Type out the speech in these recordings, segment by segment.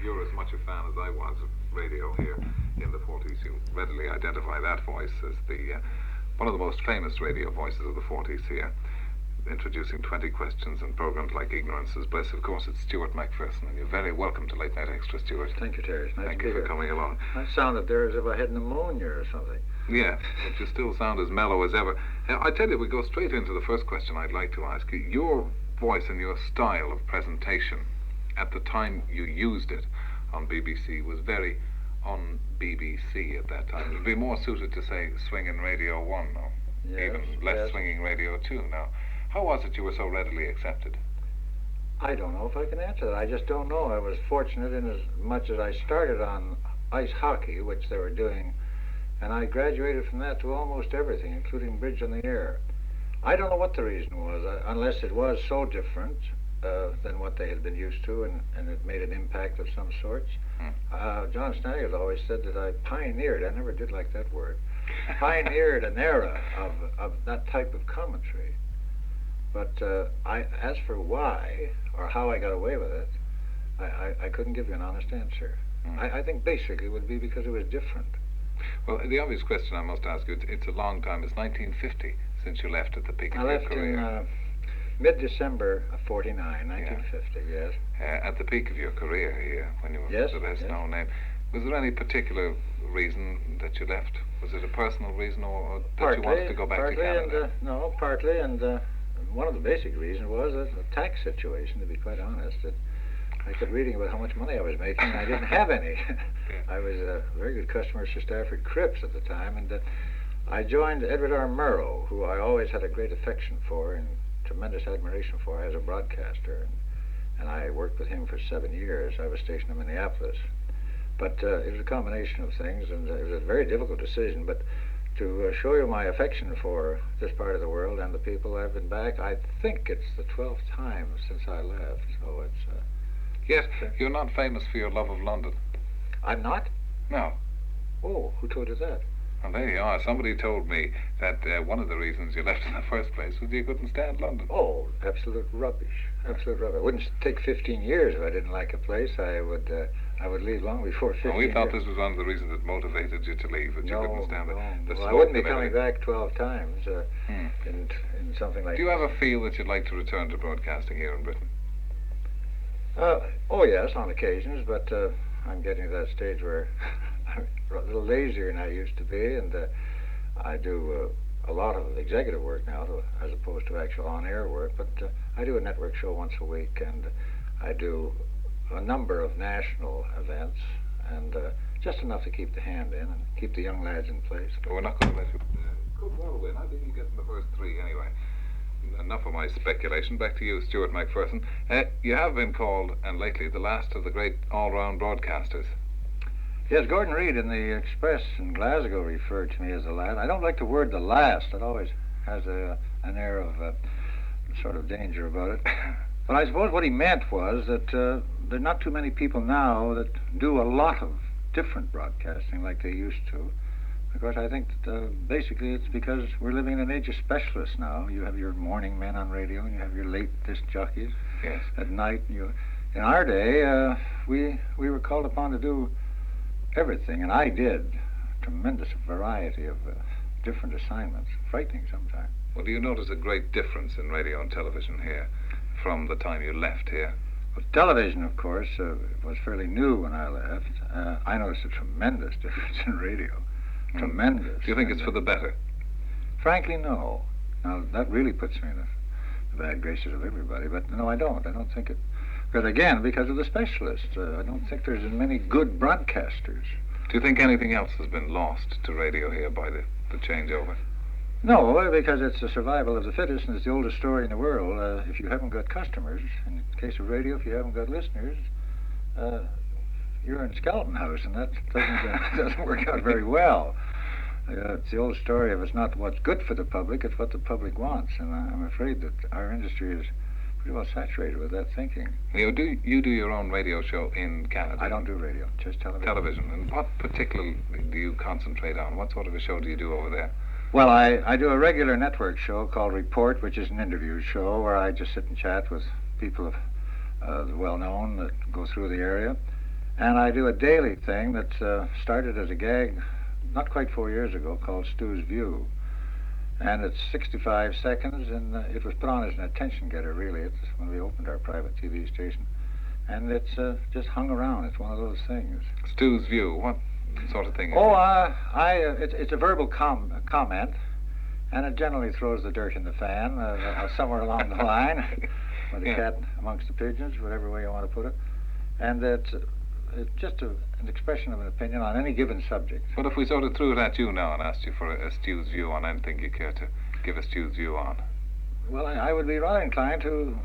you're as much a fan as I was of radio here in the 40s. You readily identify that voice as the one of the most famous radio voices of the 40s here, introducing 20 questions and programs like Ignorance is Bliss. Of course, it's Stewart MacPherson, and you're very welcome to Late Night Extra, Stewart. Thank you, Terry. Nice Thank to be you for here. coming along. I sounded there as if I had pneumonia or something. Yeah, but you still sound as mellow as ever. I tell you, we go straight into the first question I'd like to ask you. Your voice and your style of presentation at the time you used it on BBC was very un-BBC at that time. It would be more suited to, say, swinging Radio 1 now, even less swinging Radio 2 now. How was it you were so readily accepted? I don't know if I can answer that. I just don't know. I was fortunate in as much as I started on ice hockey, which they were doing, and I graduated from that to almost everything, including Bridge on the Air. I don't know what the reason was, unless it was so different than what they had been used to, and it made an impact of some sorts. John Snaggs always said that I pioneered, I never did like that word, pioneered an era of that type of commentary. But as for why, or how I got away with it, I couldn't give you an honest answer. I think basically it would be because it was different. Well, the obvious question I must ask you, it's a long time, it's 1950 since you left at the peak of your career. I left in mid-December of 49, 1950, yes. At the peak of your career here, when you were the best known name. Was there any particular reason that you left? Was it a personal reason, or that you wanted to go back to Canada? Partly, and one of the basic reasons was the tax situation, to be quite honest. I kept reading about how much money I was making, and I didn't have any. I was a very good customer for Stafford Cripps at the time, and I joined Edward R. Murrow, who I always had a great affection for and tremendous admiration for as a broadcaster, and I worked with him for 7 years. I was stationed in Minneapolis. But it was a combination of things, and it was a very difficult decision, but to show you my affection for this part of the world and the people, I've been back. I think it's the 12th time since I left, so it's... Yet, you're not famous for your love of London. I'm not? No. Oh, who told you that? Well, there you are. Somebody told me that one of the reasons you left in the first place was you couldn't stand London. Oh, absolute rubbish. Absolute rubbish. It wouldn't take 15 years if I didn't like a place. I would leave long before 15 years. We thought this was one of the reasons that motivated you to leave, that you couldn't stand it. I wouldn't be coming back 12 times in something like that. Do you ever feel that you'd like to return to broadcasting here in Britain? Oh, yes, on occasions, but I'm getting to that stage where I'm a little lazier than I used to be, and I do a lot of executive work now, as opposed to actual on-air work, but I do a network show once a week, and I do a number of national events, and just enough to keep the hand in and keep the young lads in place. Well, we're not going to let you... Could well win. I think you get in the first three anyway. Enough of my speculation. Back to you, Stewart MacPherson. You have been called, and lately, the last of the great all-round broadcasters. Yes, Gordon Reed in the Express in Glasgow referred to me as the last. I don't like the word the last. It always has an air of sort of danger about it. But I suppose what he meant was that there are not too many people now that do a lot of different broadcasting like they used to. Of course, I think that basically it's because we're living in an age of specialists now. You have your morning men on radio, and you have your late disc jockeys at night. In our day, we were called upon to do everything, and I did a tremendous variety of different assignments, frightening sometimes. Well, do you notice a great difference in radio and television here from the time you left here? Well, television, of course, was fairly new when I left. I noticed a tremendous difference in radio. Tremendous. Do you think it's for the better? Frankly, no. Now, that really puts me in the bad graces of everybody, but no, I don't. I don't think it... Because, again, because of the specialists. I don't think there's as many good broadcasters. Do you think anything else has been lost to radio here by the changeover? No, because it's the survival of the fittest, and it's the oldest story in the world. If you haven't got customers, in the case of radio, if you haven't got listeners, you're in skeleton house, and that doesn't work out very well. It's the old story of it's not what's good for the public, it's what the public wants, and I'm afraid that our industry is pretty well saturated with that thinking. You do your own radio show in Canada? I don't do radio, just television. Television. And what particularly do you concentrate on? What sort of a show do you do over there? Well, I do a regular network show called Report, which is an interview show where I just sit and chat with people of the well-known that go through the area. And I do a daily thing that started as a gag not quite 4 years ago called Stu's View. And it's 65 seconds, and it was put on as an attention getter, really. It's when we opened our private TV station. And it's just hung around. It's one of those things. Stu's View, what sort of thing is it? It's a verbal comment, and it generally throws the dirt in the fan somewhere along the line, or the cat amongst the pigeons, whatever way you want to put it. And it's just an expression of an opinion on any given subject. But if we sort of threw it at you now and asked you for a Stu's view on anything you care to give a Stu's view on? Well, I would be rather inclined to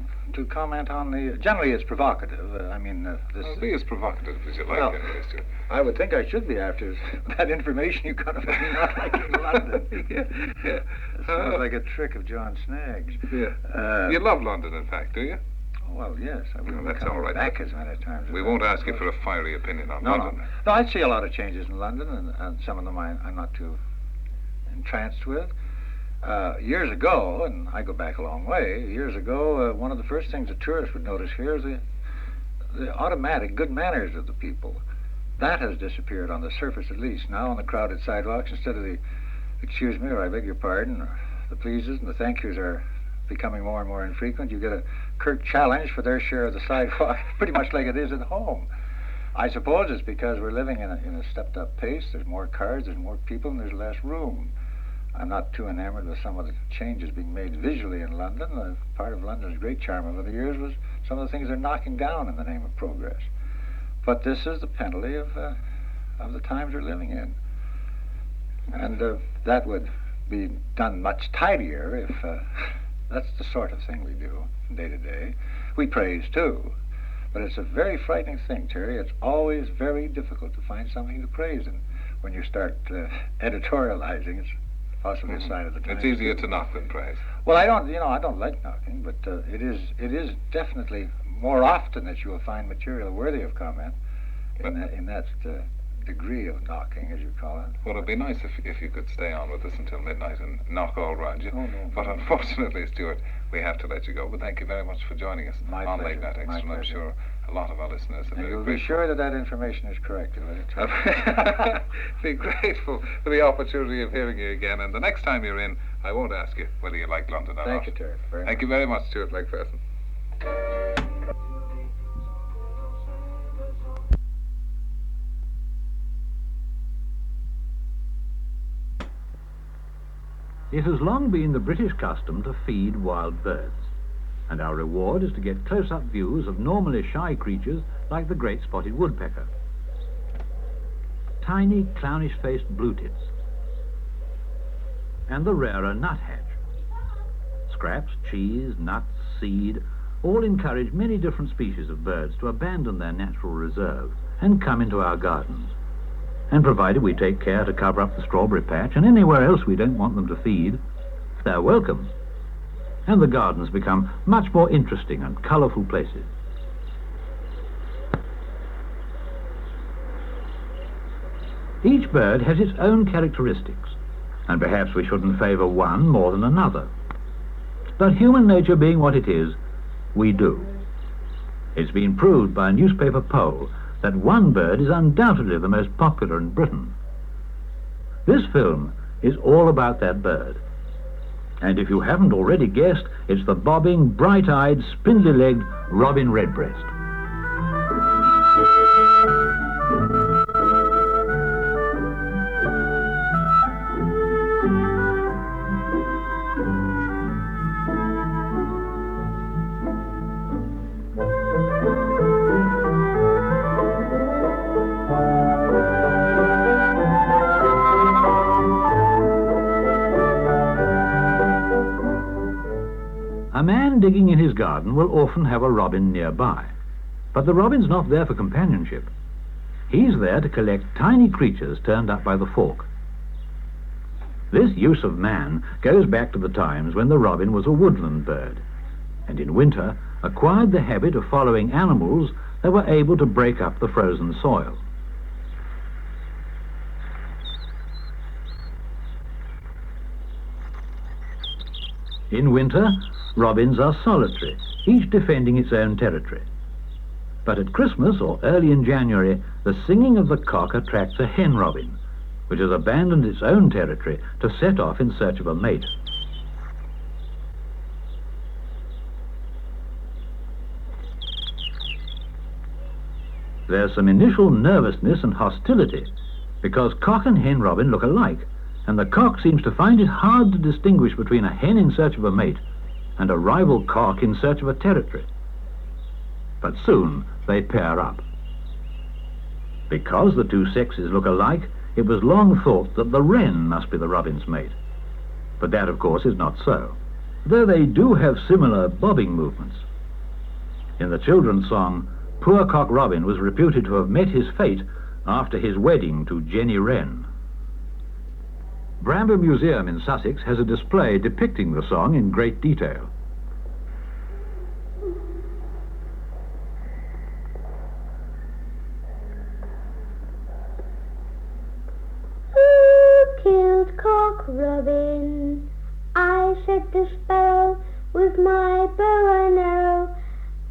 comment on the... Generally, it's provocative. This... Well, be as provocative as you like, anyway, Stuart. I would think I should be after that information you got about me not liking London. It sounds like a trick of John Snagg's. Yeah. You love London, in fact, do you? Well, yes. I wouldn't that's all right. Back as many times. We won't ask you for a fiery opinion on London. No, I see a lot of changes in London, and some of them I'm not too entranced with. Years ago, and I go back a long way, years ago, one of the first things a tourist would notice here is the automatic good manners of the people. That has disappeared on the surface, at least. Now on the crowded sidewalks, instead of the excuse me, or I beg your pardon, or the pleases and the thank yous are becoming more and more infrequent. You get a curt challenge for their share of the sidewalk, pretty much like it is at home. I suppose it's because we're living in a stepped-up pace. There's more cars, there's more people, and there's less room. I'm not too enamored with some of the changes being made visually in London. Part of London's great charm over the years was some of the things they're knocking down in the name of progress. But this is the penalty of the times we're living in. And that would be done much tidier if that's the sort of thing we do day to day. We praise too, but it's a very frightening thing, Terry. It's always very difficult to find something to praise, and when you start editorializing, it's possibly a sign of the times. It's easier to knock than praise. Well, I don't like knocking, but it is definitely more often that you will find material worthy of comment in that degree of knocking, as you call it. Well, it'd be nice if you could stay on with us until midnight and knock all round you. Oh, no. But unfortunately, Stewart, we have to let you go. But thank you very much for joining us on Late Night Extra. And I'm sure a lot of our listeners are very grateful. You'll be sure that information is correct. Be grateful for the opportunity of hearing you again. And the next time you're in, I won't ask you whether you like London or not. Thank you, Terry. Thank you very much, Stewart MacPherson. It has long been the British custom to feed wild birds, and our reward is to get close-up views of normally shy creatures like the great spotted woodpecker, tiny clownish-faced blue tits, and the rarer nuthatch. Scraps, cheese, nuts, seed, all encourage many different species of birds to abandon their natural reserve and come into our gardens. And provided we take care to cover up the strawberry patch and anywhere else we don't want them to feed, they're welcome. And the gardens become much more interesting and colourful places. Each bird has its own characteristics, and perhaps we shouldn't favour one more than another. But human nature being what it is, we do. It's been proved by a newspaper poll that one bird is undoubtedly the most popular in Britain. This film is all about that bird. And if you haven't already guessed, it's the bobbing, bright-eyed, spindly-legged robin redbreast. A man digging in his garden will often have a robin nearby, but the robin's not there for companionship. He's there to collect tiny creatures turned up by the fork. This use of man goes back to the times when the robin was a woodland bird, and in winter acquired the habit of following animals that were able to break up the frozen soil. In winter, robins are solitary, each defending its own territory. But at Christmas or early in January, the singing of the cock attracts a hen robin, which has abandoned its own territory to set off in search of a mate. There's some initial nervousness and hostility, because cock and hen robin look alike, and the cock seems to find it hard to distinguish between a hen in search of a mate and a rival cock in search of a territory. But soon they pair up. Because the two sexes look alike, it was long thought that the wren must be the robin's mate. But that, of course, is not so, though they do have similar bobbing movements. In the children's song, poor Cock Robin was reputed to have met his fate after his wedding to Jenny Wren. Bramber Museum in Sussex has a display depicting the song in great detail. Who killed Cock Robin? I, said the sparrow, with my bow and arrow.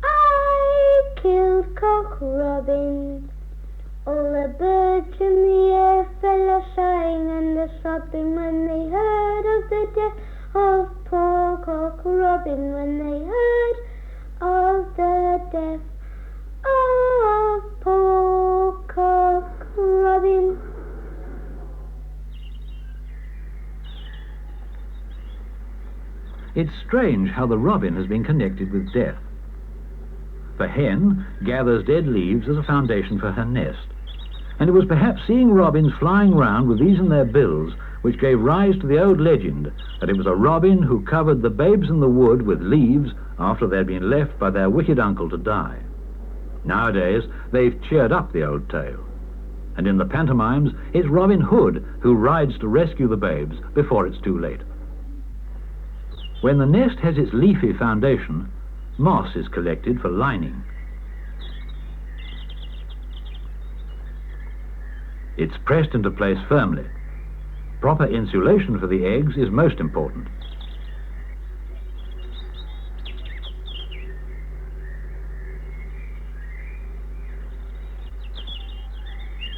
I killed Cock Robin. All the birds in the air fell a-sighing and a-sobbing when they heard of the death of poor Cock Robin, when they heard of the death of poor Cock Robin. It's strange how the robin has been connected with death. The hen gathers dead leaves as a foundation for her nest, and it was perhaps seeing robins flying round with these in their bills which gave rise to the old legend that it was a robin who covered the babes in the wood with leaves after they'd been left by their wicked uncle to die. Nowadays, they've cheered up the old tale, and in the pantomimes, it's Robin Hood who rides to rescue the babes before it's too late. When the nest has its leafy foundation, moss is collected for lining. It's pressed into place firmly. Proper insulation for the eggs is most important.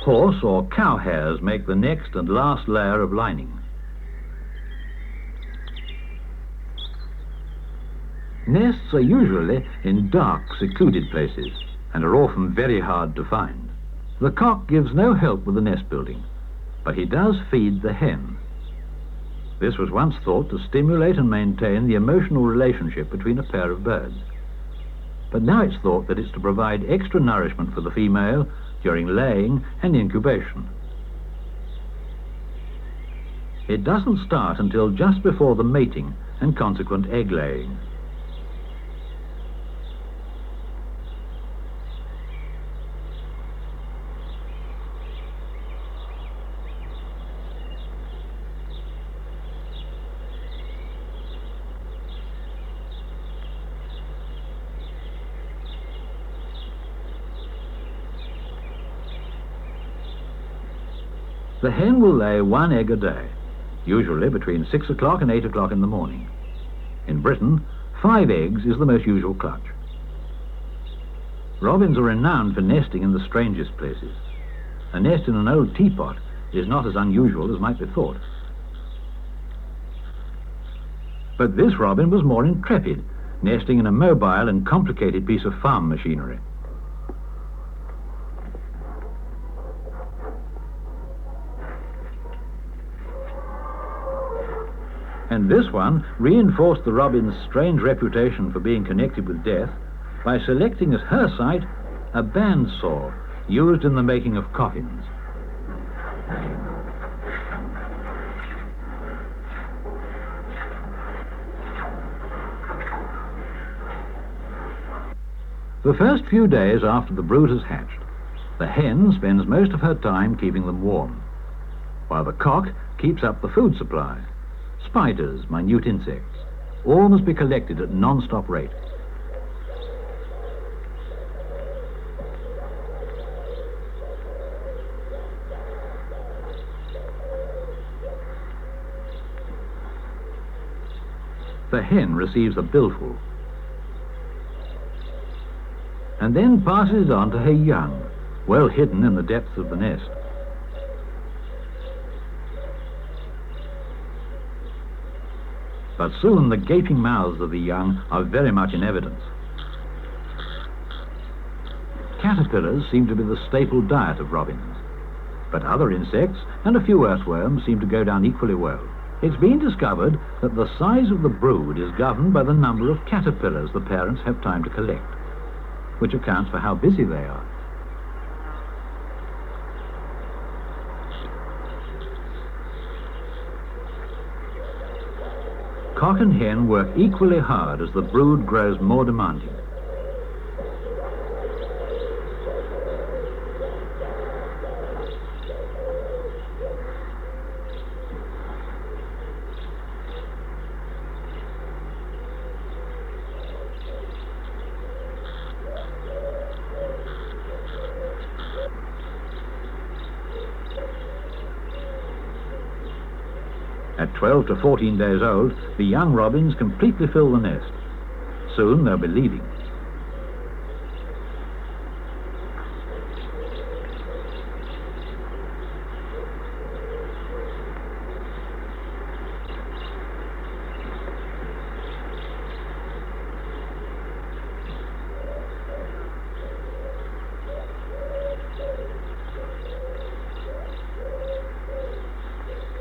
Horse or cow hairs make the next and last layer of lining. Nests are usually in dark, secluded places and are often very hard to find. The cock gives no help with the nest building, but he does feed the hen. This was once thought to stimulate and maintain the emotional relationship between a pair of birds. But now it's thought that it's to provide extra nourishment for the female during laying and incubation. It doesn't start until just before the mating and consequent egg laying. The hen will lay one egg a day, usually between 6 o'clock and 8 o'clock in the morning. In Britain, 5 eggs is the most usual clutch. Robins are renowned for nesting in the strangest places. A nest in an old teapot is not as unusual as might be thought. But this robin was more intrepid, nesting in a mobile and complicated piece of farm machinery. And this one reinforced the robin's strange reputation for being connected with death by selecting as her site a bandsaw used in the making of coffins. The first few days after the brood has hatched, the hen spends most of her time keeping them warm, while the cock keeps up the food supply. Spiders, minute insects, all must be collected at non-stop rate. The hen receives a billful. and then passes it on to her young, well hidden in the depths of the nest. But soon the gaping mouths of the young are very much in evidence. Caterpillars seem to be the staple diet of robins, but other insects and a few earthworms seem to go down equally well. It's been discovered that the size of the brood is governed by the number of caterpillars the parents have time to collect, which accounts for how busy they are. Cock and hen work equally hard as the brood grows more demanding. At 12 to 14 days old, the young robins completely fill the nest. Soon they'll be leaving.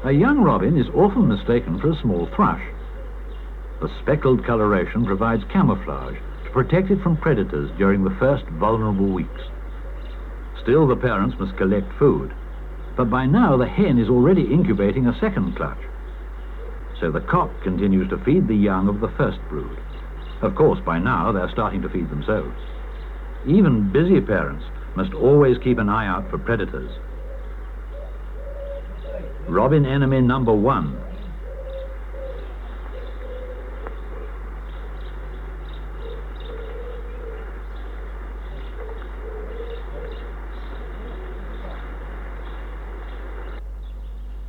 A young robin is often mistaken for a small thrush. The speckled coloration provides camouflage to protect it from predators during the first vulnerable weeks. Still, the parents must collect food, but by now the hen is already incubating a second clutch. So the cock continues to feed the young of the first brood. Of course, by now they're starting to feed themselves. Even busy parents must always keep an eye out for predators. Robin enemy number 1.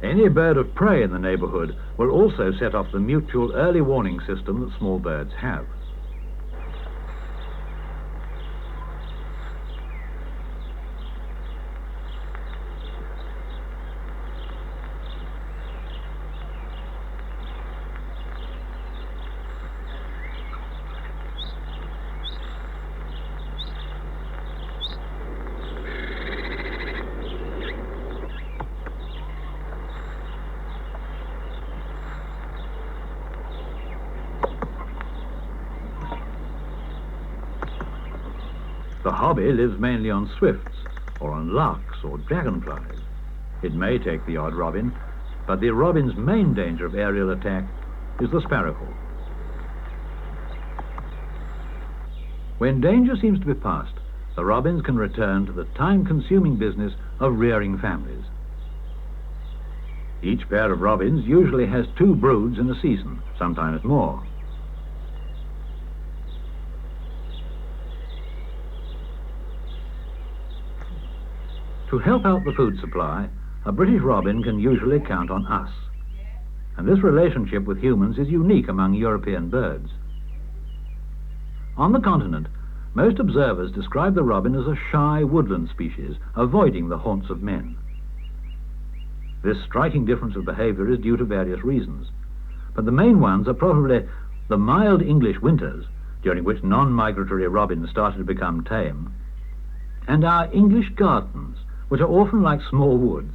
Any bird of prey in the neighborhood will also set off the mutual early warning system that small birds have. The hobby lives mainly on swifts, or on larks or dragonflies. It may take the odd robin, but the robin's main danger of aerial attack is the sparrowhawk. When danger seems to be past, the robins can return to the time-consuming business of rearing families. Each pair of robins usually has 2 broods in a season, sometimes more. To help out the food supply, a British robin can usually count on us. And this relationship with humans is unique among European birds. On the continent, most observers describe the robin as a shy woodland species, avoiding the haunts of men. This striking difference of behavior is due to various reasons, but the main ones are probably the mild English winters, during which non-migratory robins started to become tame, and our English gardens, which are often like small woods.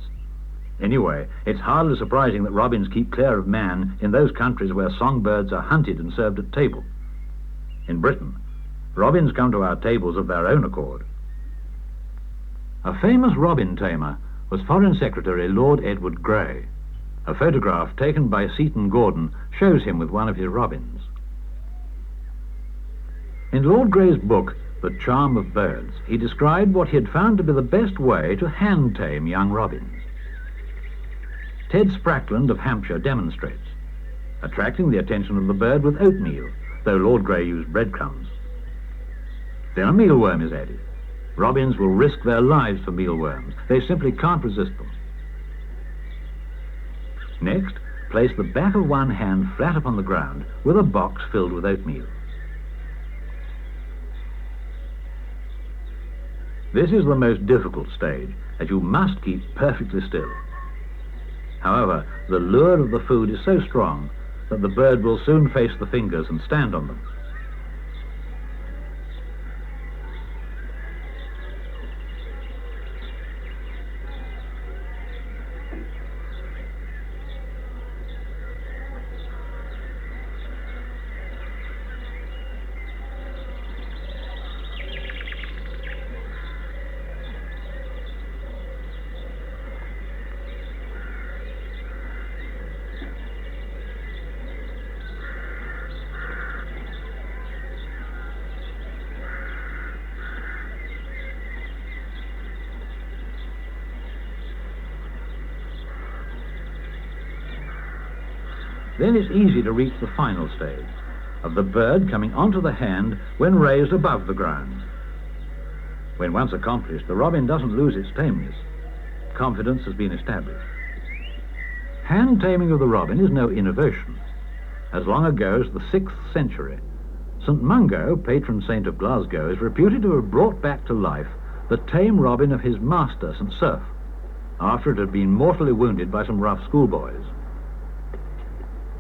Anyway, it's hardly surprising that robins keep clear of man in those countries where songbirds are hunted and served at table. In Britain, robins come to our tables of their own accord. A famous robin tamer was Foreign Secretary Lord Edward Grey. A photograph taken by Seton Gordon shows him with one of his robins. In Lord Grey's book, The Charm of Birds, he described what he had found to be the best way to hand tame young robins. Ted Sprackland of Hampshire demonstrates, attracting the attention of the bird with oatmeal, though Lord Grey used breadcrumbs. Then a mealworm is added. Robins will risk their lives for mealworms. They simply can't resist them. Next, place the back of one hand flat upon the ground with a box filled with oatmeal. This is the most difficult stage, as you must keep perfectly still. However, the lure of the food is so strong that the bird will soon face the fingers and stand on them. Then it's easy to reach the final stage, of the bird coming onto the hand when raised above the ground. When once accomplished, the robin doesn't lose its tameness. Confidence has been established. Hand taming of the robin is no innovation. As long ago as the 6th century, St Mungo, patron saint of Glasgow, is reputed to have brought back to life the tame robin of his master, St Cerf, after it had been mortally wounded by some rough schoolboys.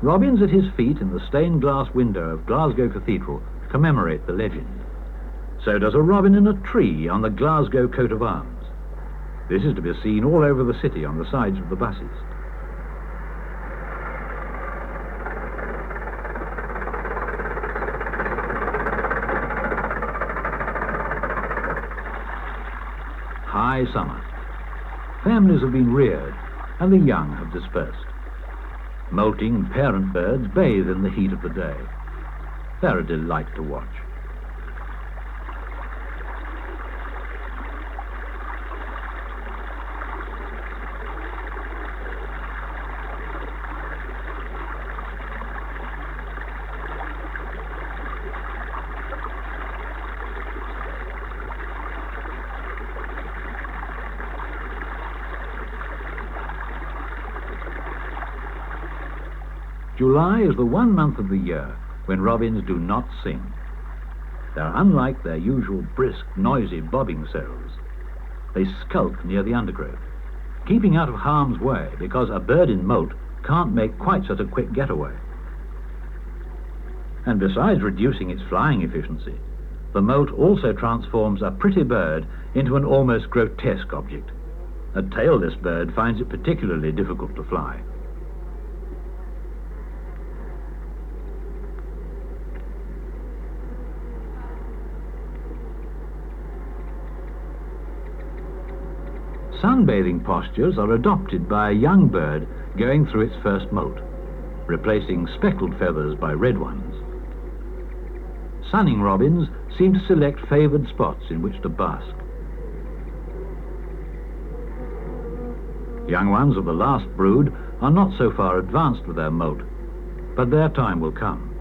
Robins at his feet in the stained glass window of Glasgow Cathedral commemorate the legend. So does a robin in a tree on the Glasgow coat of arms. This is to be seen all over the city on the sides of the buses. High summer. Families have been reared and the young have dispersed. Molting parent birds bathe in the heat of the day. They're a delight to watch. July is the one month of the year when robins do not sing. They're unlike their usual brisk, noisy bobbing selves. They skulk near the undergrowth, keeping out of harm's way because a bird in moult can't make quite such a quick getaway. And besides reducing its flying efficiency, the moult also transforms a pretty bird into an almost grotesque object. A tailless bird finds it particularly difficult to fly. Sunbathing postures are adopted by a young bird going through its first moult, replacing speckled feathers by red ones. Sunning robins seem to select favoured spots in which to bask. Young ones of the last brood are not so far advanced with their moult, but their time will come.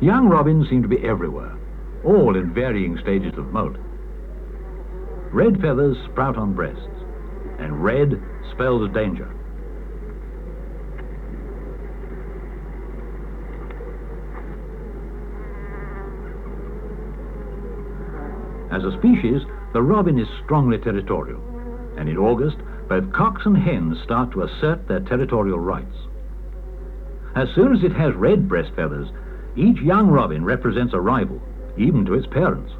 Young robins seem to be everywhere, all in varying stages of moult. Red feathers sprout on breasts, and red spells danger. As a species, the robin is strongly territorial, and in August, both cocks and hens start to assert their territorial rights. As soon as it has red breast feathers, each young robin represents a rival, even to its parents.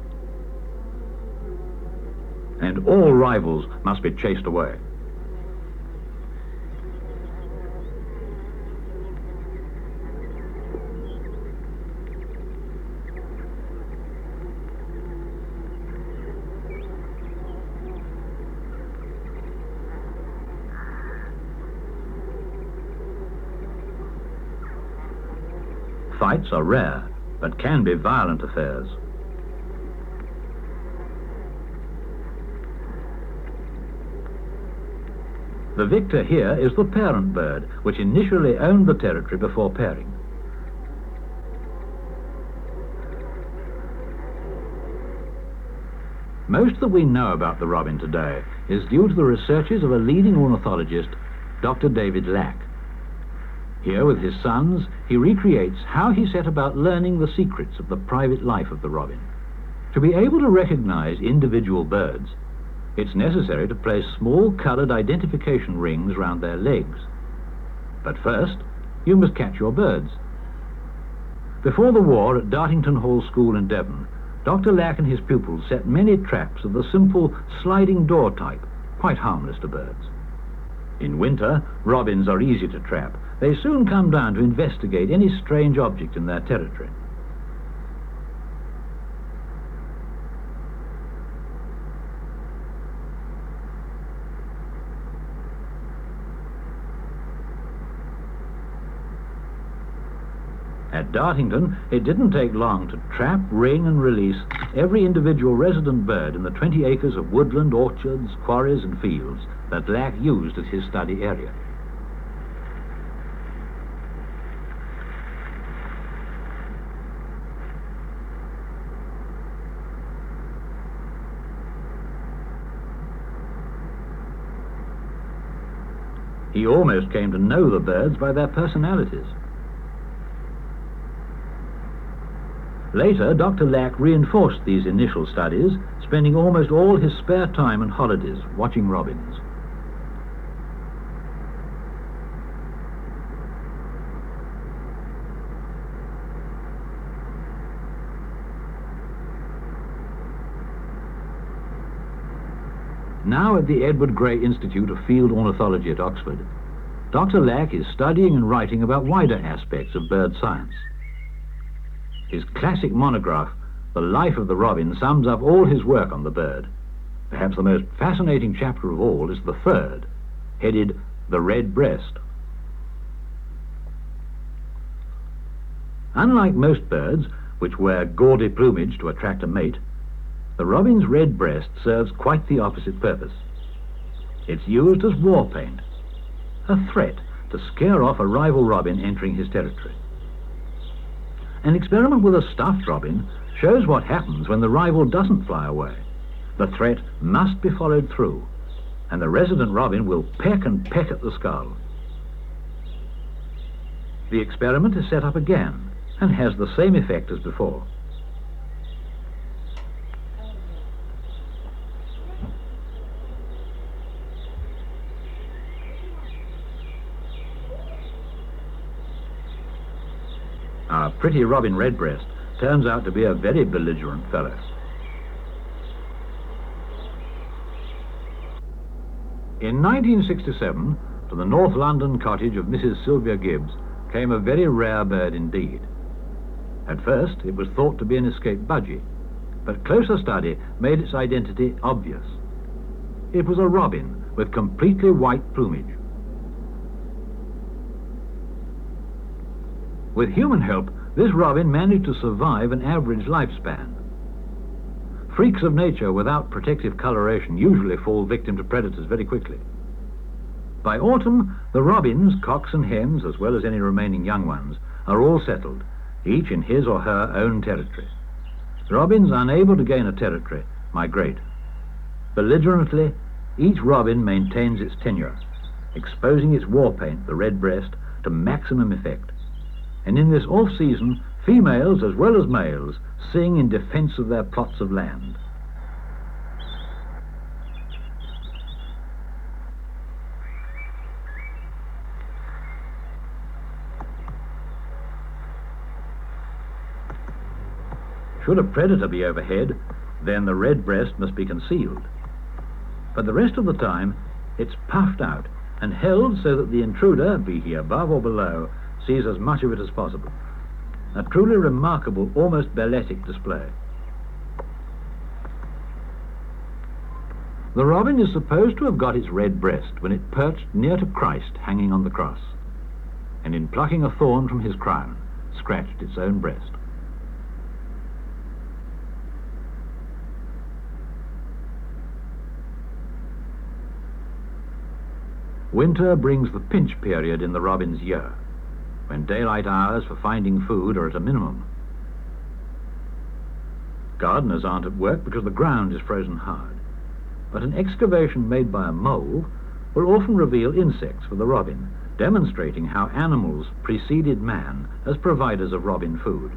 And all rivals must be chased away. Fights are rare, but can be violent affairs. The victor here is the parent bird, which initially owned the territory before pairing. Most that we know about the robin today is due to the researches of a leading ornithologist, Dr. David Lack. Here with his sons, he recreates how he set about learning the secrets of the private life of the robin. To be able to recognize individual birds, it's necessary to place small coloured identification rings round their legs. But first, you must catch your birds. Before the war at Dartington Hall School in Devon, Dr. Lack and his pupils set many traps of the simple sliding door type, quite harmless to birds. In winter, robins are easy to trap. They soon come down to investigate any strange object in their territory. At Dartington, it didn't take long to trap, ring and release every individual resident bird in the 20 acres of woodland, orchards, quarries and fields that Lack used as his study area. He almost came to know the birds by their personalities. Later, Dr. Lack reinforced these initial studies, spending almost all his spare time and holidays watching robins. Now at the Edward Gray Institute of Field Ornithology at Oxford, Dr. Lack is studying and writing about wider aspects of bird science. His classic monograph, The Life of the Robin, sums up all his work on the bird. Perhaps the most fascinating chapter of all is the third, headed The Red Breast. Unlike most birds, which wear gaudy plumage to attract a mate, the robin's red breast serves quite the opposite purpose. It's used as war paint, a threat to scare off a rival robin entering his territory. An experiment with a stuffed robin shows what happens when the rival doesn't fly away. The threat must be followed through, and the resident robin will peck and peck at the skull. The experiment is set up again and has the same effect as before. Our pretty robin redbreast turns out to be a very belligerent fellow. In 1967, to the North London cottage of Mrs. Sylvia Gibbs came a very rare bird indeed. At first, it was thought to be an escaped budgie, but closer study made its identity obvious. It was a robin with completely white plumage. With human help, this robin managed to survive an average lifespan. Freaks of nature without protective coloration usually fall victim to predators very quickly. By autumn, the robins, cocks and hens, as well as any remaining young ones, are all settled, each in his or her own territory. Robins unable to gain a territory migrate. Belligerently, each robin maintains its tenure, exposing its war paint, the red breast, to maximum effect. And in this off-season, females as well as males sing in defense of their plots of land. Should a predator be overhead, then the red breast must be concealed. But the rest of the time, it's puffed out and held so that the intruder, be he above or below, sees as much of it as possible. A truly remarkable, almost balletic display. The robin is supposed to have got its red breast when it perched near to Christ hanging on the cross, and in plucking a thorn from his crown, scratched its own breast. Winter brings the pinch period in the robin's year, when daylight hours for finding food are at a minimum. Gardeners aren't at work because the ground is frozen hard, but an excavation made by a mole will often reveal insects for the robin demonstrating how animals preceded man as providers of robin food.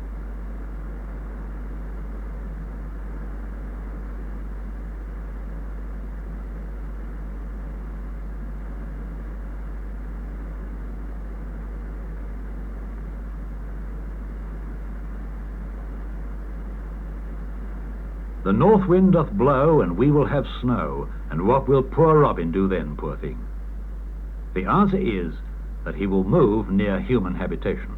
The north wind doth blow, and we will have snow, and what will poor Robin do then, poor thing? The answer is that he will move near human habitation.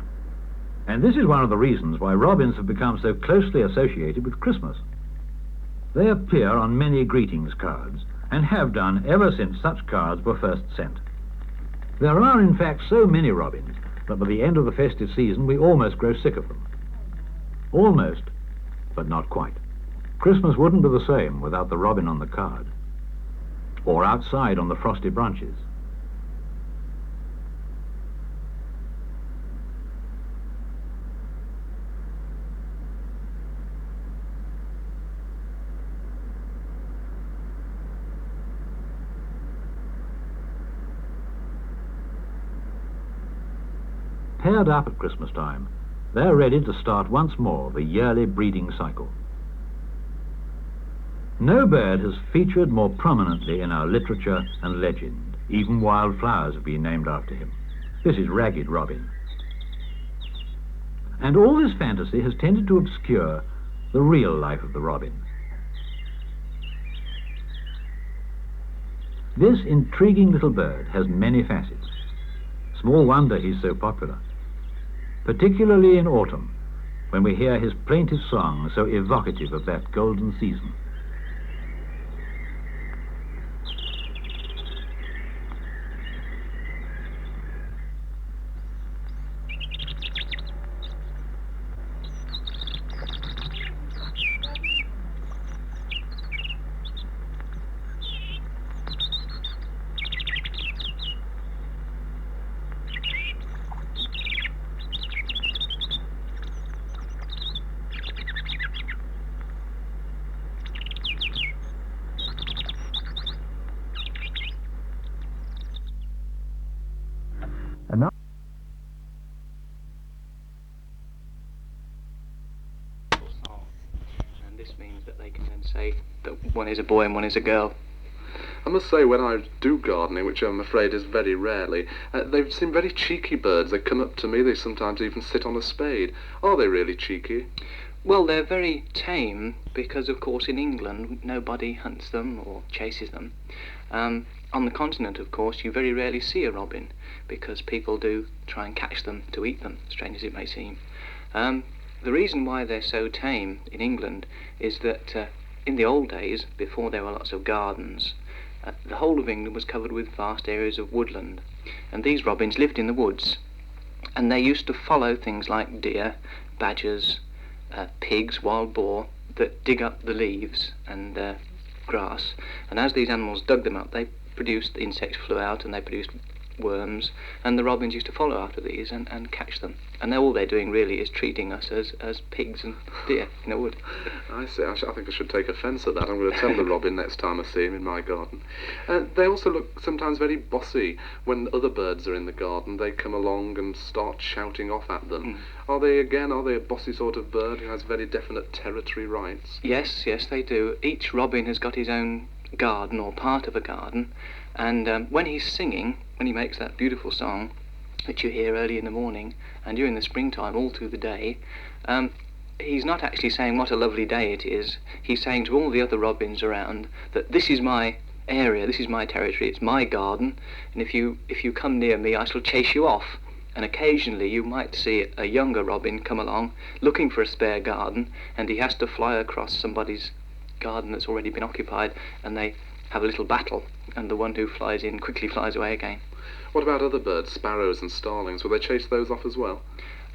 And this is one of the reasons why robins have become so closely associated with Christmas. They appear on many greetings cards, and have done ever since such cards were first sent. There are in fact so many robins that by the end of the festive season we almost grow sick of them. Almost, but not quite. Christmas wouldn't be the same without the robin on the card, or outside on the frosty branches. Paired up at Christmas time, they're ready to start once more the yearly breeding cycle. No bird has featured more prominently in our literature and legend. Even wild flowers have been named after him. This is Ragged Robin. And all this fantasy has tended to obscure the real life of the robin. This intriguing little bird has many facets. Small wonder he's so popular, particularly in autumn, when we hear his plaintive song so evocative of that golden season. And this means that they can then say that one is a boy and one is a girl. I must say, when I do gardening, which I'm afraid is very rarely, they seem very cheeky birds. They come up to me, they sometimes even sit on a spade. Are they really cheeky? Well, they're very tame because, of course, in England nobody hunts them or chases them. On the continent, of course, you very rarely see a robin because people do try and catch them to eat them, strange as it may seem. The reason why they're so tame in England is that in the old days, before there were lots of gardens, the whole of England was covered with vast areas of woodland, and these robins lived in the woods, and they used to follow things like deer, badgers, pigs, wild boar, that dig up the leaves and grass, and as these animals dug them up, they produced, insects flew out and they produced worms, and the robins used to follow after these and catch them. And all they're doing really is treating us as pigs and deer in a wood. I see. I think I should take offence at that. I'm going to tell the robin next time I see him in my garden. They also look sometimes very bossy. When other birds are in the garden, they come along and start shouting off at them. Are they a bossy sort of bird who has very definite territory rights? Yes, they do. Each robin has got his own garden or part of a garden, and when he's singing, when he makes that beautiful song that you hear early in the morning and during the springtime all through the day, he's not actually saying what a lovely day it is. He's saying to all the other robins around that this is my area, this is my territory, it's my garden, and if you come near me I shall chase you off. And occasionally you might see a younger robin come along looking for a spare garden, and he has to fly across somebody's garden that's already been occupied, and they have a little battle, and the one who flies in quickly flies away again. What about other birds, sparrows and starlings? Will they chase those off as well?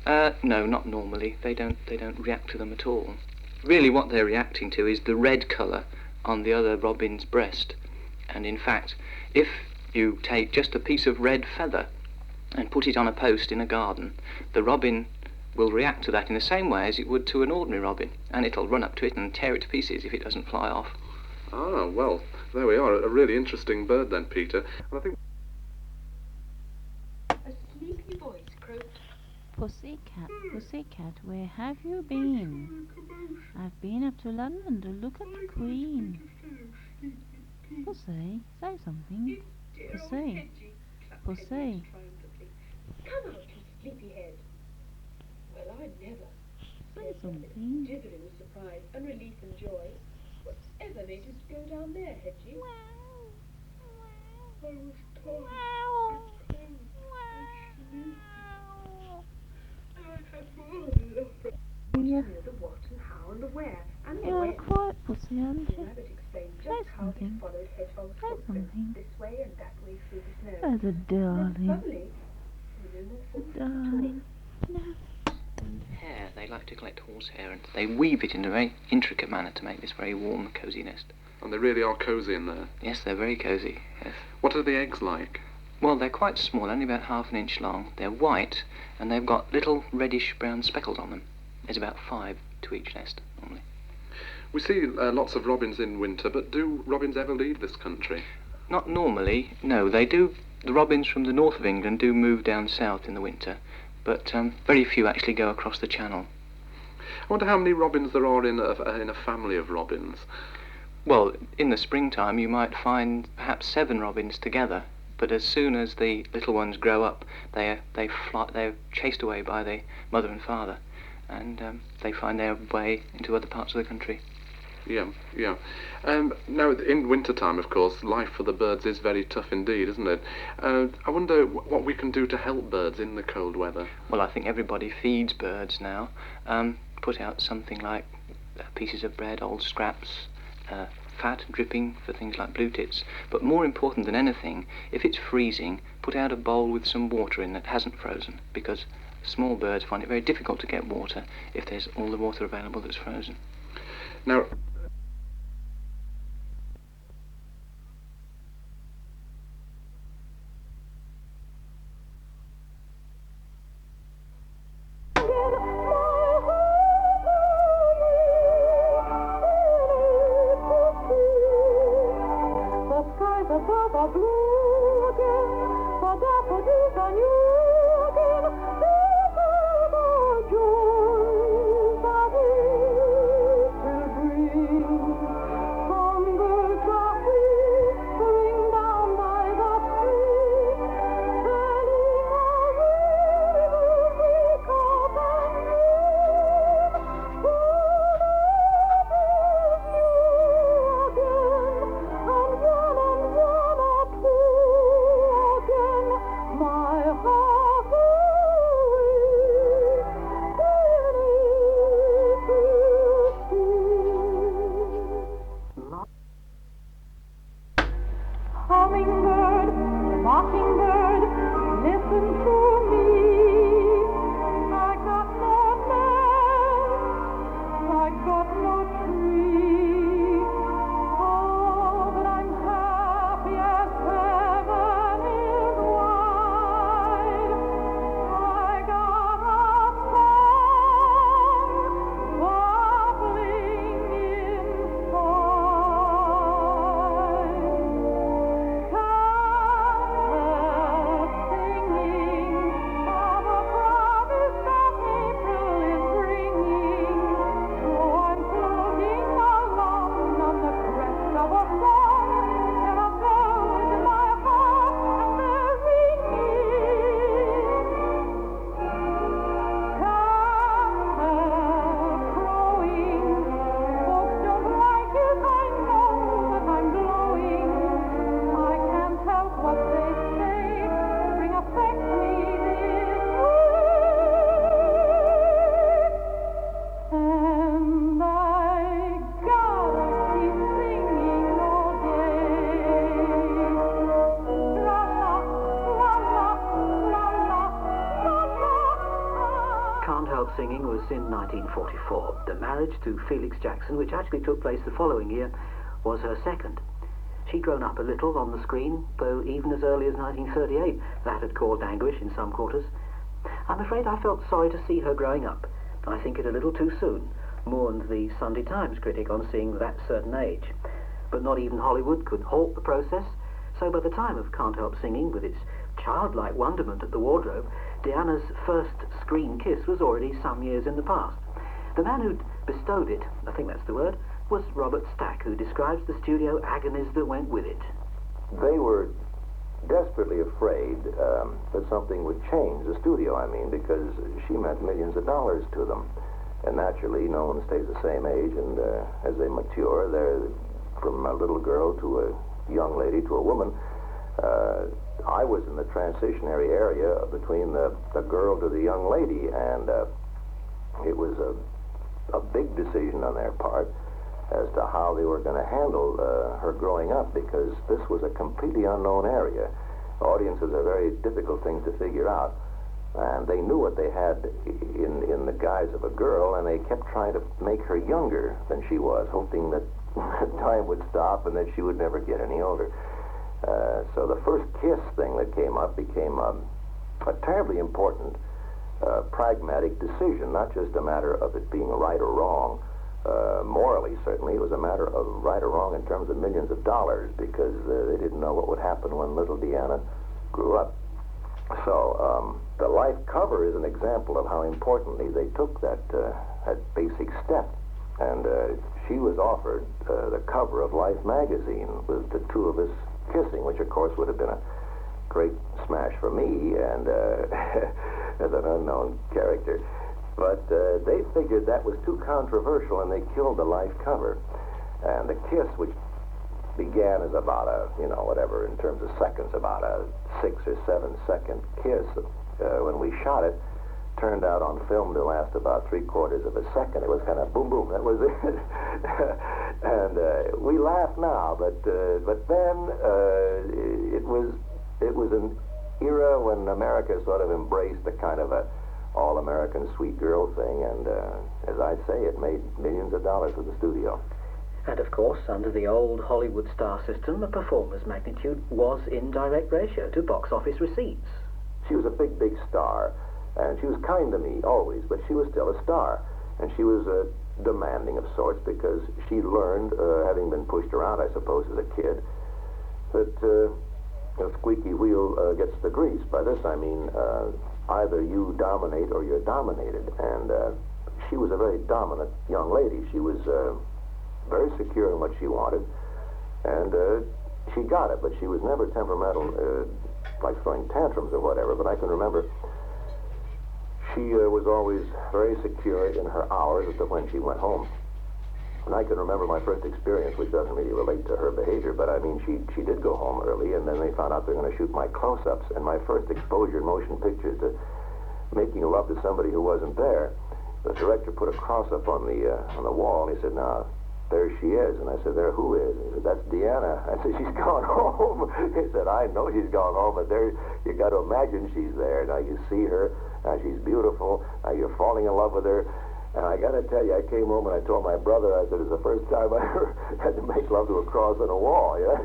No, not normally. They don't react to them at all. Really what they're reacting to is the red colour on the other robin's breast. And in fact, if you take just a piece of red feather and put it on a post in a garden, the robin will react to that in the same way as it would to an ordinary robin, and it'll run up to it and tear it to pieces if it doesn't fly off. Ah, well, there we are. A really interesting bird then, Peter. And I think Pussycat, where have you been? I've been up to London to look at the Queen. Pussy, say something. Pussy. Pussy. Come out, you sleepyhead. Well, I never. Say something. Jiggling with surprise and relief and joy. Whatever made you go down there, Hedgie? I was tired. Yeah. The what and how and the where and the You're when. quiet, Pussy, aren't The you? rabbit explained Say just how they something. followed Hedgehog's Say footprints something. this way and that way through the snow. Oh, the Then darling. suddenly, within their 4 feet Darling. No. Hair. They like to collect horsehair and they weave it in a very intricate manner to make this very warm, cosy nest. And they really are cosy in there. Yes, they're very cosy. Yes. What are the eggs like? Well, they're quite small, only about half an inch long. They're white, and they've got little reddish-brown speckles on them. There's about 5 to each nest, normally. We see lots of robins in winter, but do robins ever leave this country? Not normally, no. They do. The robins from the north of England do move down south in the winter, but very few actually go across the channel. I wonder how many robins there are in a family of robins. Well, in the springtime you might find perhaps 7 robins together, but as soon as the little ones grow up, they're chased away by the mother and father, and they find their way into other parts of the country. Yeah. Now, in winter time, of course, life for the birds is very tough indeed, isn't it? I wonder what we can do to help birds in the cold weather. Well, I think everybody feeds birds now. Put out something like pieces of bread, old scraps, fat dripping for things like blue tits. But more important than anything, if it's freezing, put out a bowl with some water in that hasn't frozen, because small birds find it very difficult to get water if there's all the water available that's frozen. Now, Singing was in 1944. The marriage to Felix Jackson, which actually took place the following year, was her second. She'd grown up a little on the screen, though even as early as 1938 that had caused anguish in some quarters. I'm afraid I felt sorry to see her growing up. I think it a little too soon, mourned the Sunday Times critic on seeing that certain age. But not even Hollywood could halt the process, so by the time of Can't Help Singing, with its childlike wonderment at the wardrobe, Deanna's first screen kiss was already some years in the past. The man who'd bestowed it, I think that's the word, was Robert Stack, who describes the studio agonies that went with it. They were desperately afraid that something would change, the studio, I mean, because she meant millions of dollars to them. And naturally, no one stays the same age, and as they mature, they're from a little girl to a young lady to a woman. I was in the transitionary area between the girl to the young lady, and it was a big decision on their part as to how they were going to handle her growing up, because this was a completely unknown area. Audiences are very difficult things to figure out, and they knew what they had in the guise of a girl, and they kept trying to make her younger than she was, hoping that time would stop and that she would never get any older. So the first kiss thing that came up became a terribly important pragmatic decision, not just a matter of it being right or wrong. Morally, certainly, it was a matter of right or wrong in terms of millions of dollars, because they didn't know what would happen when little Deanna grew up. So the life cover is an example of how importantly they took that basic step. And she was offered the cover of Life magazine with the two of us kissing, which of course would have been a great smash for me and as an unknown character. But they figured that was too controversial, and they killed the Life cover. And the kiss, which began as about whatever, in terms of seconds, about a 6 or 7 second kiss, when we shot it, turned out on film to last about 3/4 of a second. It was kind of boom, boom, that was it. And we laugh now, but then it was an era when America sort of embraced the kind of a all-American sweet girl thing, and as I'd say, it made millions of dollars for the studio. And of course, under the old Hollywood star system, a performer's magnitude was in direct ratio to box office receipts. She was a big, big star, and she was kind to me always, but she was still a star, and she was demanding of sorts, because she learned, having been pushed around, I suppose, as a kid, that a squeaky wheel gets the grease. By this I mean either you dominate or you're dominated, and she was a very dominant young lady. She was very secure in what she wanted, and she got it, but she was never temperamental, like throwing tantrums or whatever. But I can remember she was always very secure in her hours as to when she went home. And I can remember my first experience, which doesn't really relate to her behavior, but I mean, she did go home early, and then they found out they were going to shoot my close-ups, and my first exposure in motion pictures to making love to somebody who wasn't there. The director put a cross-up on the wall, and he said, "Now, there she is." And I said, "There who is?" He said, "That's Deanna." I said, "She's gone home." He said, "I know she's gone home, but there, you got to imagine she's there. Now you see her, now she's beautiful, now you're falling in love with her." And I got to tell you, I came home and I told my brother, I said, "It's the first time I ever had to make love to a cross on a wall," you know?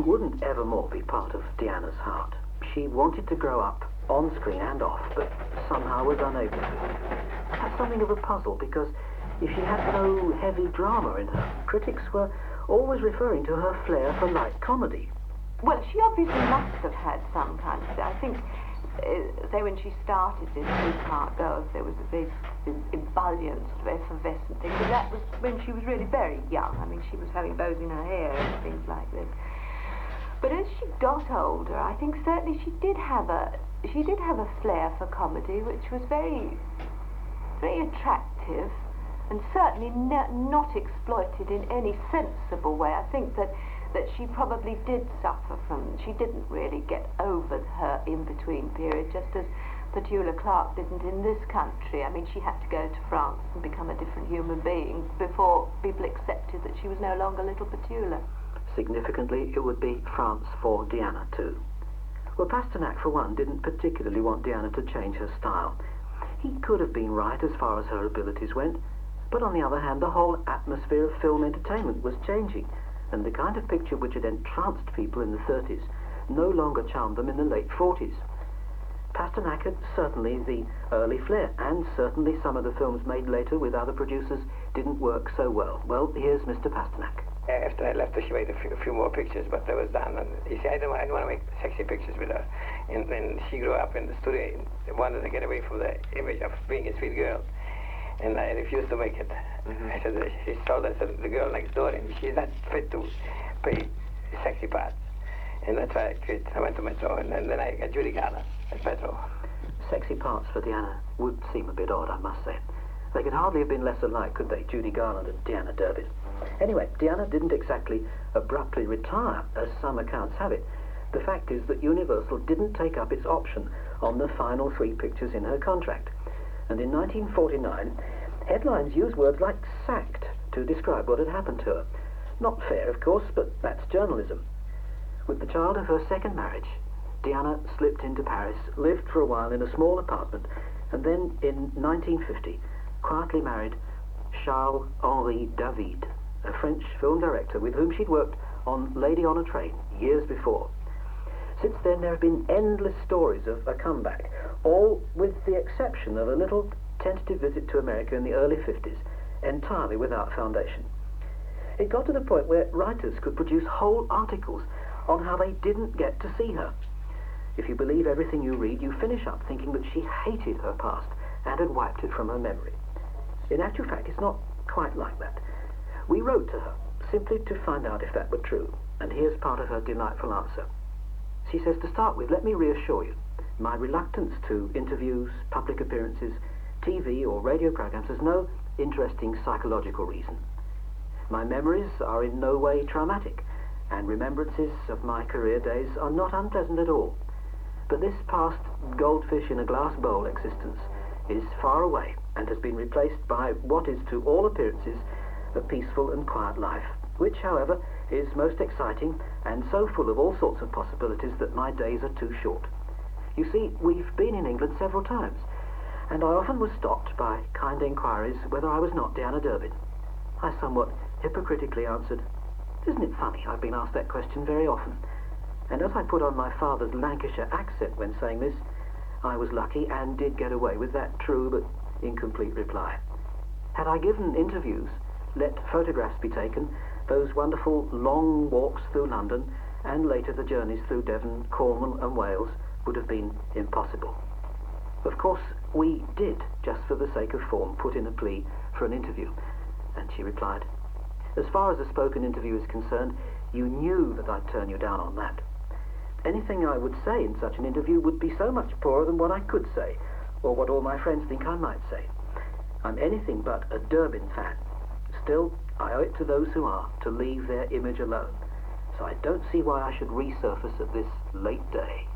wouldn't evermore be part of Deanna's heart. She wanted to grow up on screen and off, but somehow was unable to. That's something of a puzzle, because if she had no heavy drama in her, critics were always referring to her flair for light comedy. Well, she obviously must have had some kind of... I think, say, when she started this Two-Part Girls, there was a big ebullient, sort of effervescent thing, but that was when she was really very young. I mean, she was having bows in her hair and things like this. But as she got older, I think certainly she did have a flair for comedy, which was very, very attractive, and certainly not exploited in any sensible way. I think that she probably did suffer from, she didn't really get over her in-between period, just as Petula Clark didn't in this country. I mean, she had to go to France and become a different human being before people accepted that she was no longer little Petula. Significantly, it would be France for Deanna too. Well, Pasternak, for one, didn't particularly want Deanna to change her style. He could have been right as far as her abilities went, but on the other hand, the whole atmosphere of film entertainment was changing, and the kind of picture which had entranced people in the 30s no longer charmed them in the late 40s. Pasternak had certainly the early flair, and certainly some of the films made later with other producers didn't work so well. Well, here's Mr. Pasternak. After I left her, she made a few more pictures, but that was done. And you see, I didn't want to make sexy pictures with her. And when she grew up in the studio, she wanted to get away from the image of being a sweet girl. And I refused to make it. I said, she saw that the girl next door, and she's not fit to play sexy parts. And that's why I quit. I went to Metro, and then I got Judy Garland at Metro. Sexy parts for Deanna would seem a bit odd, I must say. They could hardly have been less alike, could they? Judy Garland and Deanna Durbin. Anyway, Deanna didn't exactly abruptly retire, as some accounts have it. The fact is that Universal didn't take up its option on the final 3 pictures in her contract. And in 1949, headlines used words like sacked to describe what had happened to her. Not fair, of course, but that's journalism. With the child of her second marriage, Deanna slipped into Paris, lived for a while in a small apartment, and then in 1950 quietly married Charles-Henri David, a French film director with whom she'd worked on Lady on a Train years before. Since then, there have been endless stories of a comeback, all with the exception of a little tentative visit to America in the early 50s, entirely without foundation. It got to the point where writers could produce whole articles on how they didn't get to see her. If you believe everything you read, you finish up thinking that she hated her past and had wiped it from her memory. In actual fact, it's not quite like that. We wrote to her, simply to find out if that were true, and here's part of her delightful answer. She says, to start with, let me reassure you, my reluctance to interviews, public appearances, TV or radio programs has no interesting psychological reason. My memories are in no way traumatic, and remembrances of my career days are not unpleasant at all. But this past goldfish in a glass bowl existence is far away and has been replaced by what is to all appearances a peaceful and quiet life, which, however, is most exciting and so full of all sorts of possibilities that my days are too short. You see, we've been in England several times, and I often was stopped by kind inquiries whether I was not Deanna Durbin. I somewhat hypocritically answered, isn't it funny, I've been asked that question very often. And as I put on my father's Lancashire accent when saying this, I was lucky and did get away with that true but incomplete reply. Had I given interviews, let photographs be taken, those wonderful long walks through London, and later the journeys through Devon, Cornwall and Wales would have been impossible. Of course, we did, just for the sake of form, put in a plea for an interview, and she replied, as far as a spoken interview is concerned, you knew that I'd turn you down on that. Anything I would say in such an interview would be so much poorer than what I could say, or what all my friends think I might say. I'm anything but a Durbin fan. Still, I owe it to those who are to leave their image alone, so I don't see why I should resurface at this late day.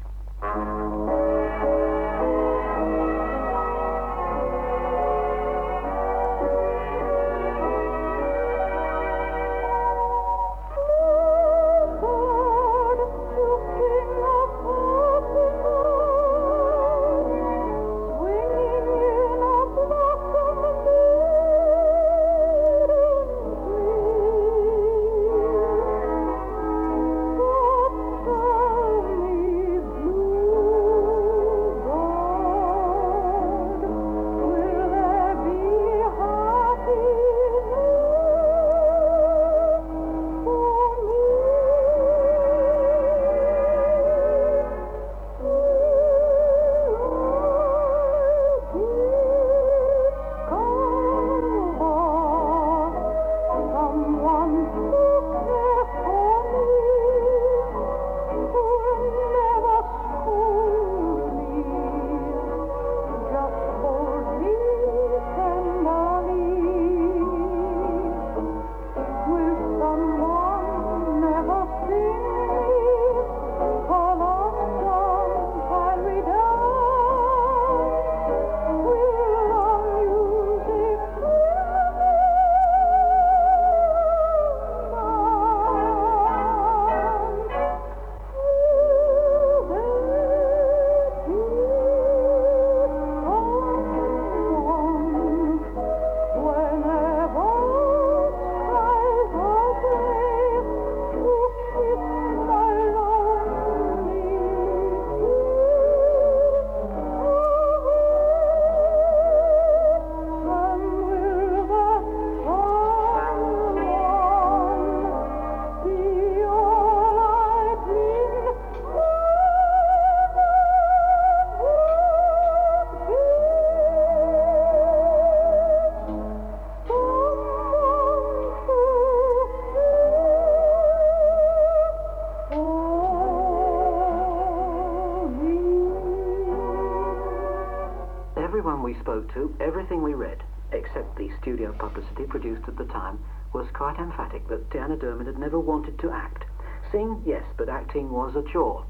we spoke to, everything we read, except the studio publicity produced at the time, was quite emphatic that Deanna Durbin had never wanted to act. Sing, yes, but acting was a chore.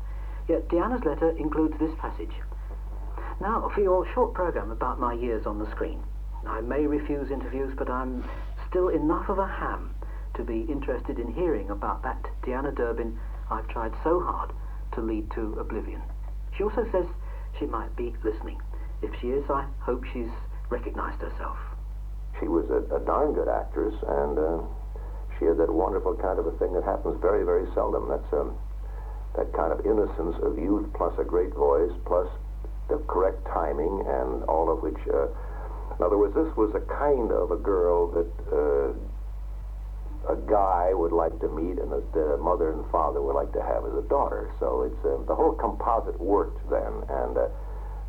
Yet Deanna's letter includes this passage. Now, for your short programme about my years on the screen. I may refuse interviews, but I'm still enough of a ham to be interested in hearing about that Deanna Durbin I've tried so hard to lead to oblivion. She also says she might be listening. If she is, I hope she's recognised herself. She was a darn good actress, and she had that wonderful kind of a thing that happens very, very seldom. That's that kind of innocence of youth, plus a great voice, plus the correct timing, and all of which, in other words, this was a kind of a girl that a guy would like to meet and that a mother and father would like to have as a daughter. So it's the whole composite worked then, and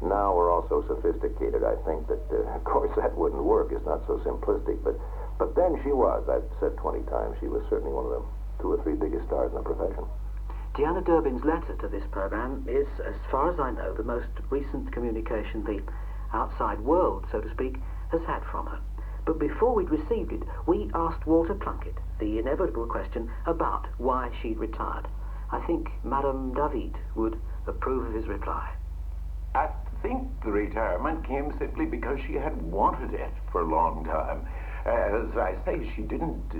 now we're all so sophisticated, I think that, of course, that wouldn't work. It's not so simplistic, but then she was. I've said 20 times, she was certainly one of the 2 or 3 biggest stars in the profession. Deanna Durbin's letter to this programme is, as far as I know, the most recent communication the outside world, so to speak, has had from her. But before we'd received it, we asked Walter Plunkett the inevitable question about why she'd retired. I think Madame David would approve of his reply. I think the retirement came simply because she had wanted it for a long time. As I say, she didn't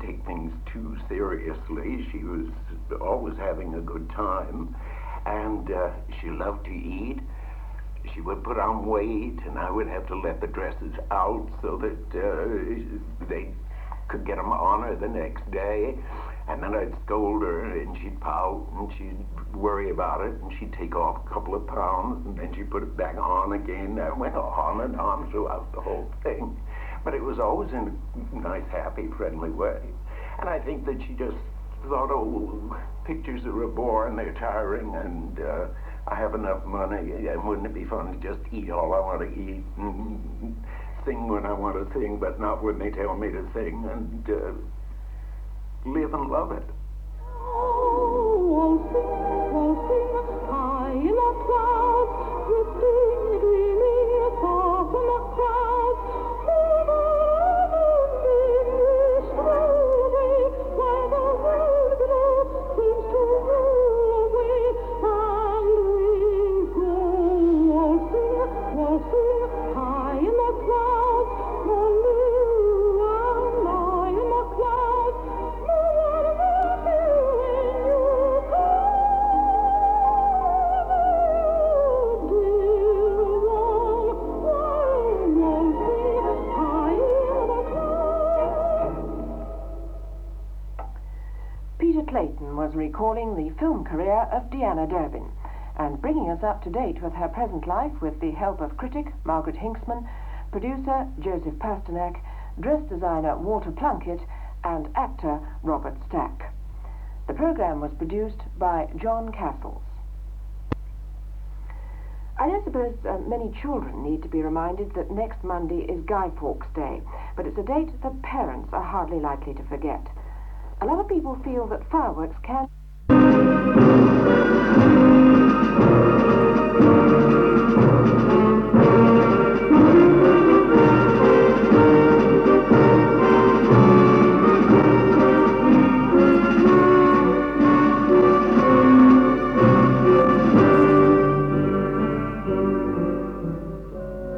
take things too seriously. She was always having a good time, and she loved to eat. She would put on weight, and I would have to let the dresses out so that they could get them on her the next day. And then I'd scold her, and she'd pout, and she'd worry about it, and she'd take off a couple of pounds, and then she'd put it back on again. That went on and on throughout the whole thing. But it was always in a nice, happy, friendly way. And I think that she just thought, oh, pictures are a bore, and they're tiring, and I have enough money, and wouldn't it be fun to just eat all I want to eat, and sing when I want to sing, but not when they tell me to sing, and live and love it. High in the clouds, drifting, dreaming, far from the crowds, over English highway, while the world below seems to roll away, and we go waltzing, high in the clouds, only you and I in the clouds, no one will hear when you come. Clayton was recalling the film career of Deanna Durbin and bringing us up to date with her present life with the help of critic Margaret Hinksman, producer Joseph Pasternak, dress designer Walter Plunkett, and actor Robert Stack. The programme was produced by John Castles. I don't suppose many children need to be reminded that next Monday is Guy Fawkes Day, but it's a date that parents are hardly likely to forget. A lot of people feel that fireworks can...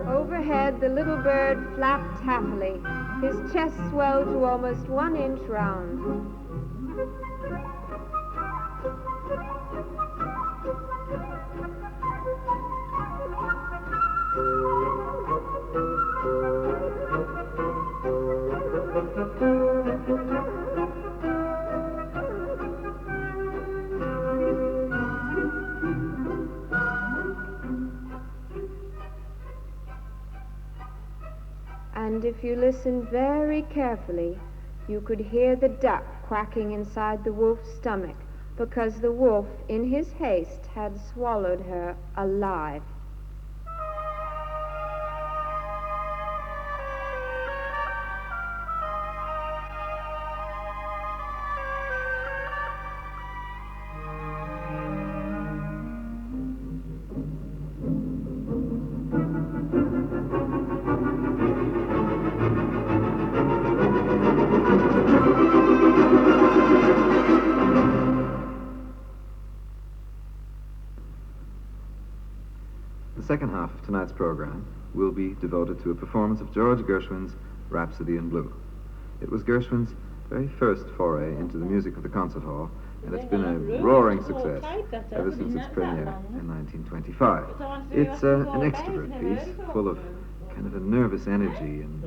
Overhead, the little bird flapped happily. His chest swelled to almost 1 inch round. And if you listened very carefully, you could hear the duck quacking inside the wolf's stomach, because the wolf, in his haste, had swallowed her alive. second half of tonight's program will be devoted to a performance of George Gershwin's Rhapsody in Blue. It was Gershwin's very first foray into the music of the concert hall, and it's been a roaring success ever since its premiere in 1925. It's an extrovert piece, full of kind of a nervous energy and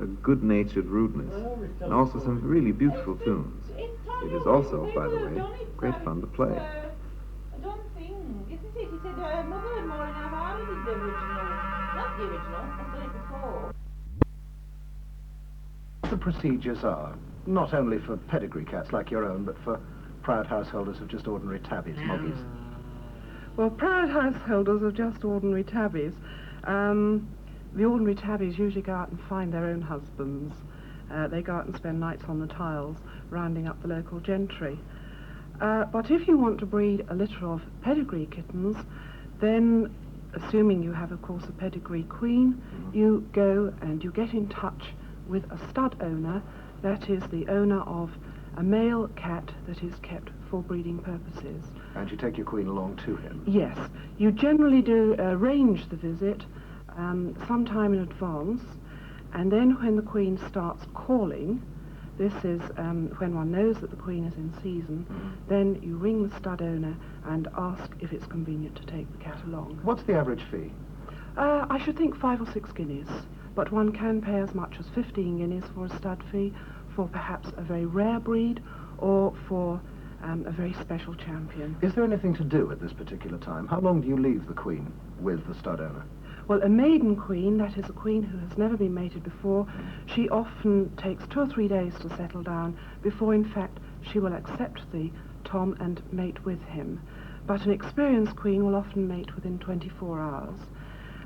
a good-natured rudeness, and also some really beautiful tunes. It is also, by the way, great fun to play. I don't think, isn't it? He said, Mother and Maureen, I've already the original. Not the original, I've done it before. The procedures are, not only for pedigree cats like your own, but for proud householders of just ordinary tabbies, moggies. Well, proud householders of just ordinary tabbies. The ordinary tabbies usually go out and find their own husbands. They go out and spend nights on the tiles, rounding up the local gentry. But if you want to breed a litter of pedigree kittens, then, assuming you have, of course, a pedigree queen, you go and you get in touch with a stud owner, that is the owner of a male cat that is kept for breeding purposes. And you take your queen along to him? Yes. You generally do arrange the visit sometime in advance, and then when the queen starts calling, this is when one knows that the queen is in season, then you ring the stud owner and ask if it's convenient to take the cat along. What's the average fee? I should think 5 or 6 guineas, but one can pay as much as 15 guineas for a stud fee, for perhaps a very rare breed, or for a very special champion. Is there anything to do at this particular time? How long do you leave the queen with the stud owner? Well, a maiden queen, that is a queen who has never been mated before, she often takes 2 or 3 days to settle down before, in fact, she will accept the tom and mate with him. But an experienced queen will often mate within 24 hours,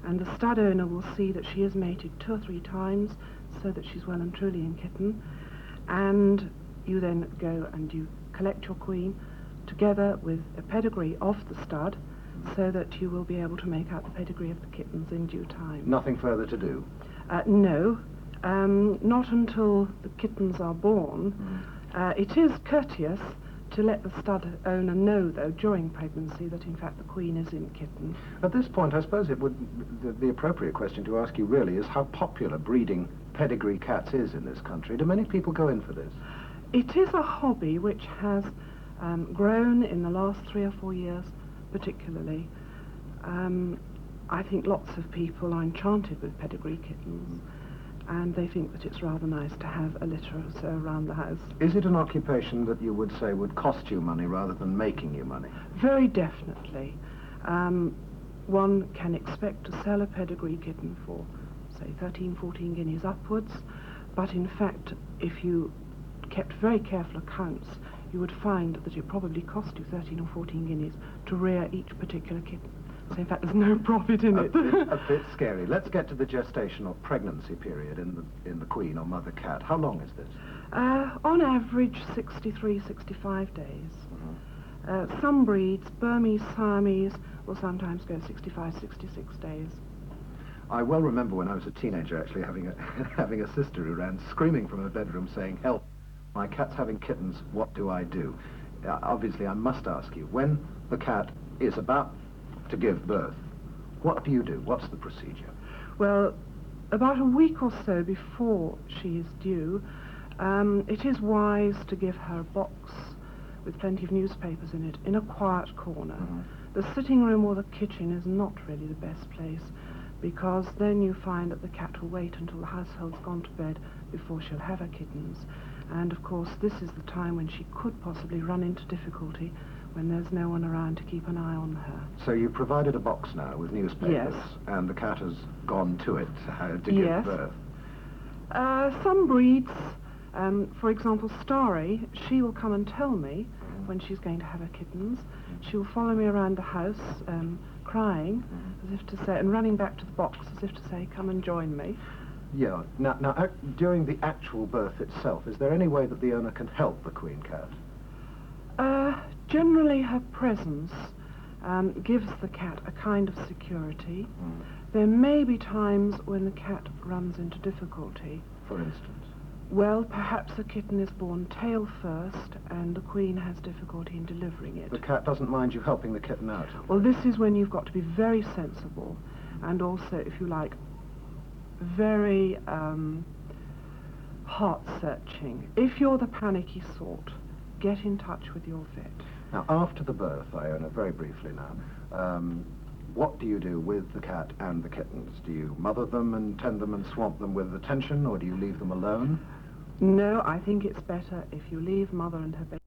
and the stud owner will see that she is mated 2 or 3 times so that she's well and truly in kitten, and you then go and you collect your queen together with a pedigree of the stud, so that you will be able to make out the pedigree of the kittens in due time. Nothing further to do? No, not until the kittens are born. It is courteous to let the stud owner know, though, during pregnancy that, in fact, the queen is in kitten. At this point, I suppose it would, the appropriate question to ask you really is how popular breeding pedigree cats is in this country. Do many people go in for this? It is a hobby which has grown in the last 3 or 4 years, particularly. I think lots of people are enchanted with pedigree kittens, and they think that it's rather nice to have a litter or so around the house. Is it an occupation that you would say would cost you money rather than making you money? Very definitely. One can expect to sell a pedigree kitten for, say, 13, 14 guineas upwards, but in fact, if you kept very careful accounts, you would find that it probably cost you 13 or 14 guineas to rear each particular kitten. So in fact, there's no profit in it. A bit scary. Let's get to the gestation or pregnancy period in the queen or mother cat. How long is this? On average, 63, 65 days. Some breeds, Burmese, Siamese, will sometimes go 65, 66 days. I well remember when I was a teenager actually having a sister who ran screaming from her bedroom saying, "Help, my cat's having kittens, what do I do?" Obviously, I must ask you, when the cat is about to give birth, what do you do? What's the procedure? Well, about a week or so before she is due, it is wise to give her a box with plenty of newspapers in it, in a quiet corner. The sitting room or the kitchen is not really the best place, because then you find that the cat will wait until the household's gone to bed before she'll have her kittens. And of course, this is the time when she could possibly run into difficulty when there's no one around to keep an eye on her. So you've provided a box now with newspapers, yes, and the cat has gone to it to give birth. Some breeds, for example, Starry, she will come and tell me when she's going to have her kittens. She will follow me around the house, crying, as if to say, and running back to the box as if to say, "Come and join me." Yeah. Now, during the actual birth itself, is there any way that the owner can help the queen cat? Generally, her presence gives the cat a kind of security. There may be times when the cat runs into difficulty. For instance? Well, perhaps a kitten is born tail first, and the queen has difficulty in delivering it. The cat doesn't mind you helping the kitten out? Well, this is when you've got to be very sensible, and also, if you like, very heart-searching. If you're the panicky sort, get in touch with your vet. Now, after the birth, Iona, very briefly now, what do you do with the cat and the kittens? Do you mother them and tend them and swamp them with attention, or do you leave them alone? No, I think it's better if you leave Mother and her baby